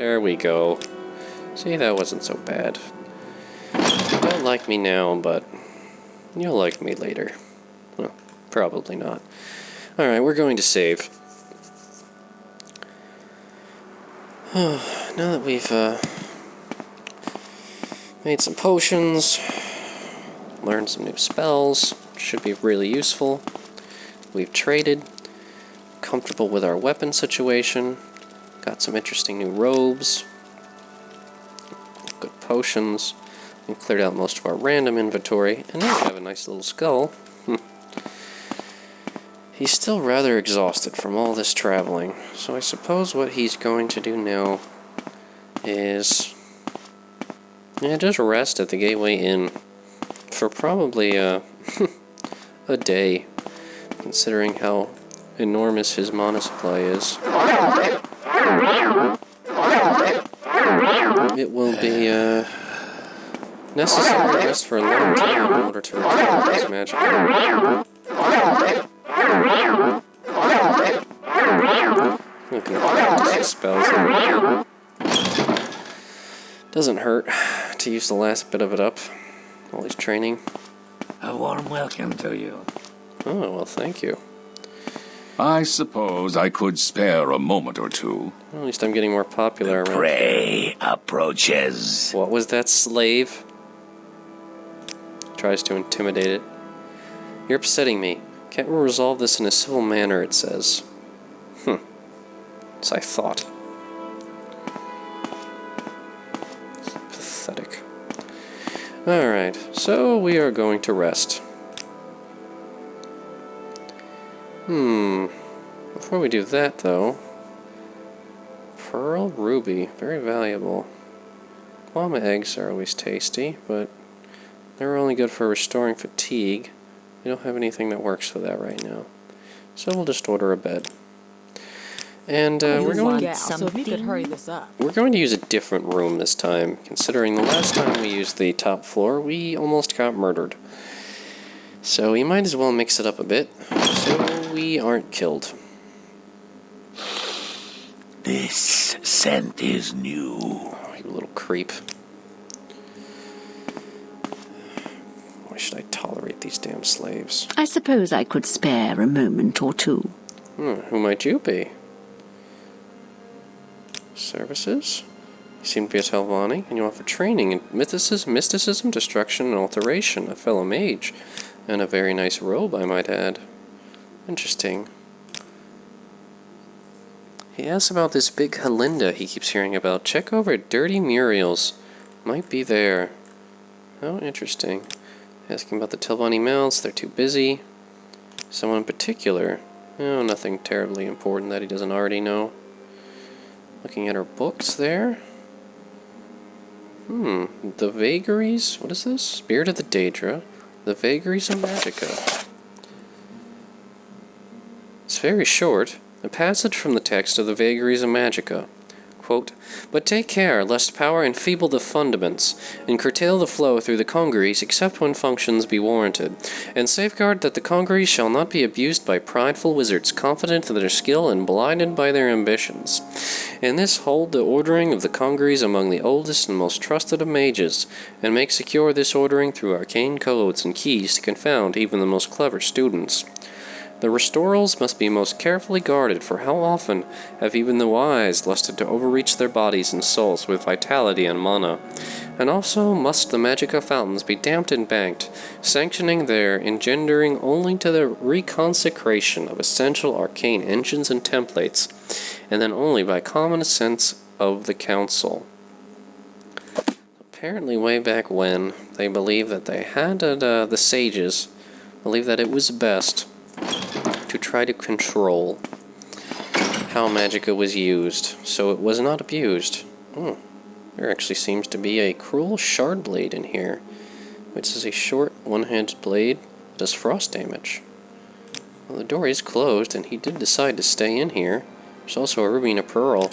There we go. See, that wasn't so bad. You don't like me now, but you'll like me later. Well, probably not. Alright, we're going to save. Now that we've made some potions, learned some new spells, should be really useful. We've traded, comfortable with our weapon situation, got some interesting new robes, good potions, and cleared out most of our random inventory, and now we have a nice little skull. He's still rather exhausted from all this traveling, so I suppose what he's going to do now is just rest at the Gateway Inn for probably a day, considering how enormous his mana supply is. It will be necessary to rest for a long time in order to recover his Magicka. Look at practice spells here. Doesn't hurt to use the last bit of it up while he's training. A warm welcome to you. Oh, well, thank you. I suppose I could spare a moment or two. Well, at least I'm getting more popular around. Prey approaches. What was that, slave? Tries to intimidate it. You're upsetting me. Can't we resolve this in a civil manner, it says. As I thought. Pathetic. Alright, so we are going to rest. Before we do that, though... Pearl Ruby, very valuable. Llama eggs are always tasty, but they're only good for restoring fatigue. We don't have anything that works for that right now. So we'll just order a bed. And we're going to use a different room this time, considering the last time we used the top floor, we almost got murdered. So we might as well mix it up a bit, so we aren't killed. This scent is new. Oh, you little creep. Why should I tolerate these damn slaves? I suppose I could spare a moment or two. Who might you be? Services? You seem to be a Telvanni, and you offer training in mysticism, destruction, and alteration, a fellow mage. And a very nice robe, I might add. Interesting. He asks about this big Halinda he keeps hearing about. Check over Dirty Muriel's. Might be there. How interesting. Asking about the Telvanni mounts. They're too busy. Someone in particular. Oh, nothing terribly important that he doesn't already know. Looking at her books there. The Vagaries. What is this? Spirit of the Daedra. The Vagaries of Magicka. It's very short. A passage from the text of the Vagaries of Magicka. Quote, "But take care, lest power enfeeble the fundaments, and curtail the flow through the congeries, except when functions be warranted, and safeguard that the congeries shall not be abused by prideful wizards, confident in their skill and blinded by their ambitions. In this hold the ordering of the congeries among the oldest and most trusted of mages, and make secure this ordering through arcane codes and keys to confound even the most clever students. The restorals must be most carefully guarded, for how often have even the wise lusted to overreach their bodies and souls with vitality and mana. And also must the Magicka fountains be damped and banked, sanctioning their engendering only to the reconsecration of essential arcane engines and templates, and then only by common sense of the council." Apparently way back when, they believed that they had, the sages believed that it was best to try to control how Magicka was used, so it was not abused. There actually seems to be a cruel shard blade in here, which is a short, one-handed blade that does frost damage. Well, the door is closed, and he did decide to stay in here. There's also a ruby and a pearl.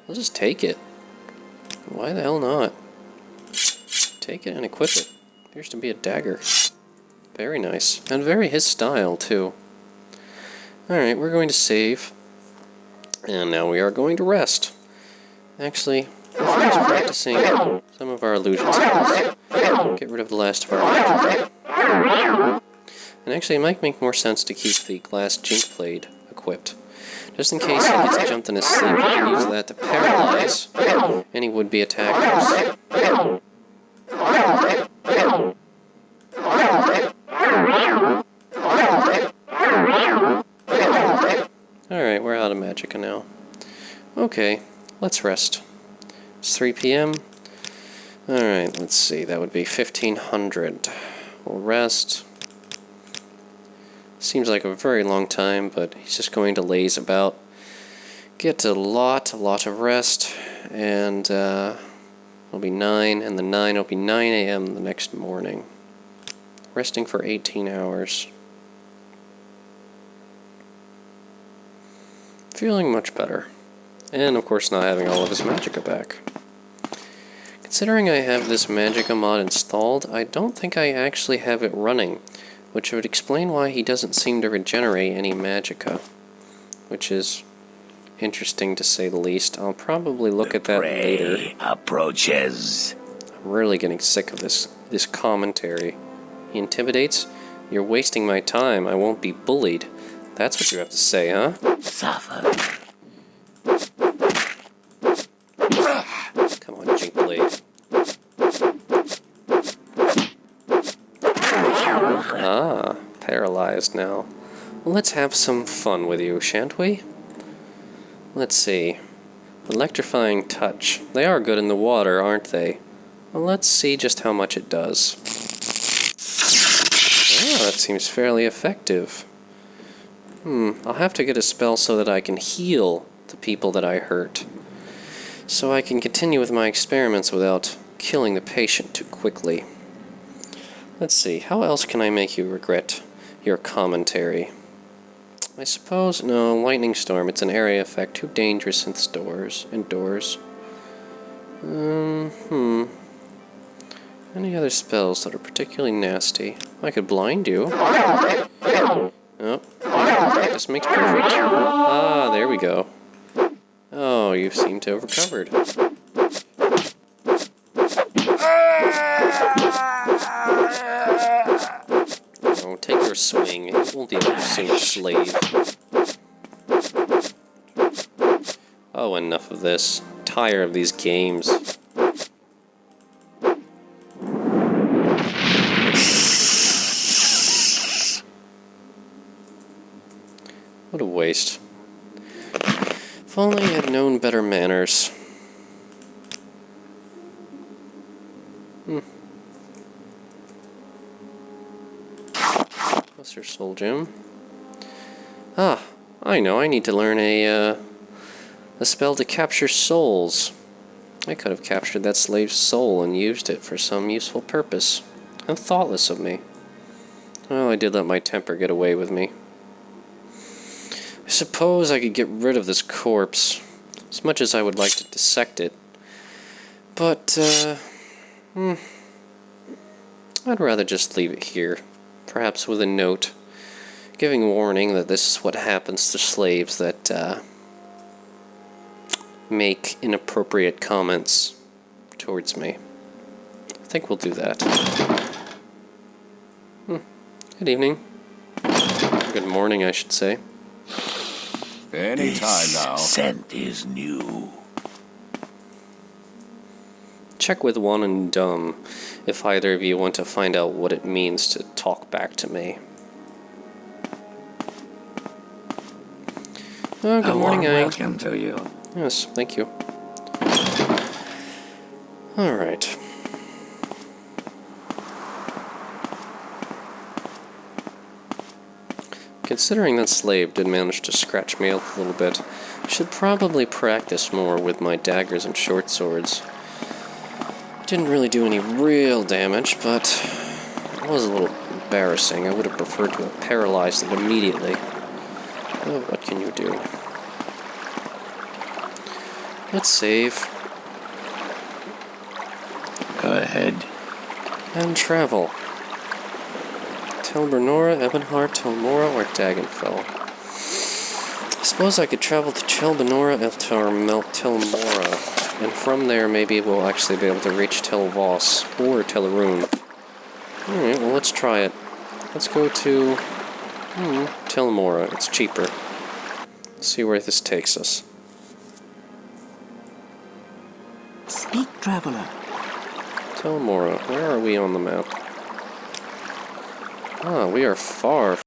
I'll just take it. Why the hell not? Take it and equip it. Appears to be a dagger. Very nice. And very his style, too. Alright, we're going to save. And now we are going to rest. Actually, we'll finish practicing some of our illusion spells. Get rid of the last of our magic. And actually, it might make more sense to keep the glass jink blade equipped. Just in case he gets jumped in his sleep, you can use that to paralyze any would-be attackers. Alright, we're out of Magicka now. Okay, let's rest. It's 3 p.m. Alright, let's see, that would be 1500. We'll rest. Seems like a very long time, but he's just going to laze about. Get a lot of rest, and it'll be 9, and the 9 will be 9 a.m. the next morning. Resting for 18 hours. Feeling much better. And of course not having all of his Magicka back. Considering I have this Magicka mod installed, I don't think I actually have it running, which would explain why he doesn't seem to regenerate any Magicka, which is interesting to say the least. I'll probably look at that later. Approaches. I'm really getting sick of this commentary. He intimidates? You're wasting my time. I won't be bullied. That's what you have to say, huh? Suffer. Come on, Jink Blade. Ah, paralyzed now. Well, let's have some fun with you, shan't we? Let's see. Electrifying touch. They are good in the water, aren't they? Well, let's see just how much it does. Oh, that seems fairly effective. I'll have to get a spell so that I can heal the people that I hurt. So I can continue with my experiments without killing the patient too quickly. Let's see, how else can I make you regret your commentary? I suppose, no, Lightning Storm, it's an area effect, too dangerous indoors. Any other spells that are particularly nasty? I could blind you. Oh, practice makes perfect. Ah, there we go. Oh, you seem to have recovered. Oh, take your swing. It won't be able to swing a slave. Oh, enough of this. I'm tired of these games. What a waste. If only I had known better manners. What's your soul gem? Ah, I know. I need to learn a spell to capture souls. I could have captured that slave's soul and used it for some useful purpose. How thoughtless of me. Well, I did let my temper get away with me. I suppose I could get rid of this corpse, as much as I would like to dissect it. But, I'd rather just leave it here, perhaps with a note, giving warning that this is what happens to slaves that, make inappropriate comments towards me. I think we'll do that. Good evening. Good morning, I should say. Any time now. Scent is new. Check with One and Dumb if either of you want to find out what it means to talk back to me. Oh, good morning, Ang. Welcome to you. Yes, thank you. Alright. Considering that slave did manage to scratch me up a little bit, I should probably practice more with my daggers and short swords. Didn't really do any real damage, but it was a little embarrassing. I would have preferred to have paralyzed it immediately. Oh, what can you do? Let's save. Go ahead. And travel. Telbernora, Ebonheart, Telmora, or Dagenfell. I suppose I could travel to Telbernora or Telmora. from there, maybe we'll actually be able to reach Tel Voss or Teleroon. Alright, well, let's try it. Let's go to Telmora. It's cheaper. See where this takes us. Speak, traveler. Telmora, where are we on the map? Ah, we are far